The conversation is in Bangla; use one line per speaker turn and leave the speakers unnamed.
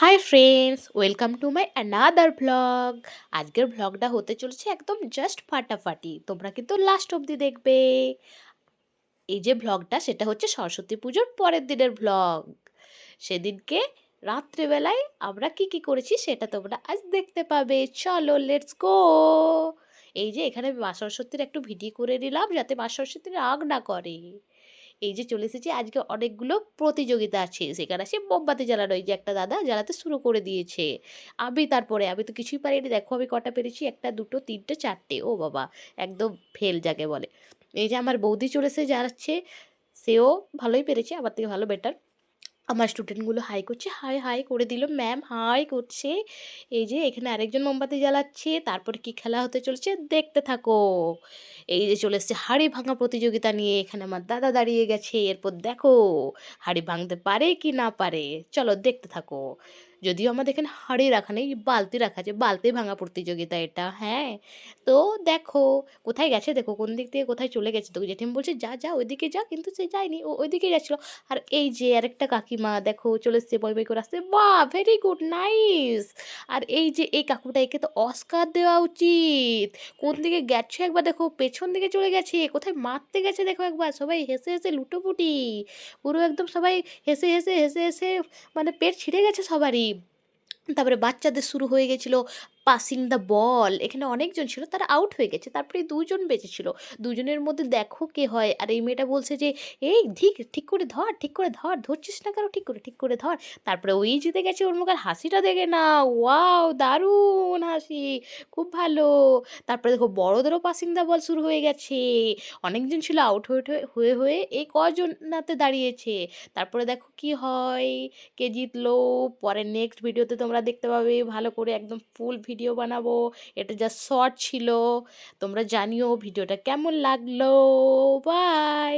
Hi friends, welcome to my another blog. আজকের ব্লগটা হতে চলেছে একদম জাস্ট ফাটাফাটি, তোমরা কিন্তু লাস্ট অবধি দেখবে। এই যে ব্লগটা, সেটা হচ্ছে সরস্বতী পুজোর পরের দিনের ব্লগ। সেদিনকে রাত্রেবেলায় আমরা কি কি করেছি সেটা তোমরা আজ দেখতে পাবে। চলো লেটস গো। এই যে এখানে মা সরস্বতীর একটু ভিডিও করে নিলাম যাতে মা সরস্বতী রাগ না করে। এই যে চলে এসেছি, আজকে অনেকগুলো প্রতিযোগিতা আছে, সেখানে আছে মোমবাতি জ্বালানো। এই যে একটা দাদা জ্বালাতে শুরু করে দিয়েছে। আমি তো কিছুই পারিনি, দেখো আমি কটা পেরেছি, একটা দুটো তিনটে চারটে, ও বাবা একদম ফেল যাকে বলে। এই যে আমার বৌদি চলে এসে জ্বালাচ্ছে, সেও ভালোই পেরেছে, আমার থেকে ভালো বেটার। আমার স্টুডেন্টগুলো হাই করছে, হাই হাই করে দিল, ম্যাম হাই করছে। এই যে এখানে আরেকজন মোমবাতি জ্বালাচ্ছে, তারপরে কি খেলা হতে চলছে দেখতে থাকো। এই যে চলে এসছে হাঁড়ি ভাঙা প্রতিযোগিতা নিয়ে, এখানে আমার দাদা দাঁড়িয়ে গেছে, এরপর দেখো হাঁড়ি ভাঙতে পারে কি না পারে, চলো দেখতে থাকো। যদিও আমাদের এখানে হাঁড়ি রাখা নেই, বালতি রাখা আছে, বালতি ভাঙা প্রতিযোগিতা এটা, হ্যাঁ। তো দেখো কোথায় গেছে, দেখো কোন দিক থেকে কোথায় চলে গেছে, তো জেঠিম বলছে যা যা ওইদিকে যা, কিন্তু সে যায়নি, ও ওইদিকে যাচ্ছিল। আর এই যে আরেকটা কাকিমা দেখো চলে এসছে, বই বই করে আসছে, বাহ ভেরি গুড নাইস। আর এই যে এই কাকুটা, একে তো অস্কার দেওয়া উচিত। কোন দিকে গেছে একবার দেখো, পেছন দিকে চলে গেছে, কোথায় মারতে গেছে দেখো একবার, সবাই হেসে হেসে লুটোপুটি, পুরো একদম সবাই হেসে হেসে হেসে হেসে মানে পেট ছিঁড়ে গেছে সবারই। তারপরে বাচ্চাদের শুরু হয়ে গেছিলো পাসিং দ্য বল, এখানে অনেকজন ছিল, তারা আউট হয়ে গেছে, তারপরে দুজন বেঁচে ছিল। দুজনের মধ্যে দেখো কে হয়, আর এই মেয়েটা বলছে যে এই ঠিক ঠিক করে ধর, ঠিক করে ধর, ধরছিস না কেন, ঠিক করে ঠিক করে ধর। তারপরে ওই জিতে গেছে, ওর মুখের হাসিটা দেখে না, ওয়াও দারুণ হাসি, খুব ভালো। তারপরে দেখো বড়দেরও পাসিং দ্য বল শুরু হয়ে গেছে, অনেকজন ছিল আউট হয়ে হয়ে হয়ে হয়ে এই কজনাতে দাঁড়িয়েছে। তারপরে দেখো কি হয়, কে জিতলো, পরে নেক্সট ভিডিওতে তোমরা দেখতে পাবে, ভালো করে একদম ফুল ভিডিও বানাবো। এটা জাস্ট শর্ট ছিল, তোমরা জানিও ভিডিওটা কেমন লাগলো। বাই।